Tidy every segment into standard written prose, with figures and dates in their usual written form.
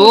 2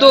2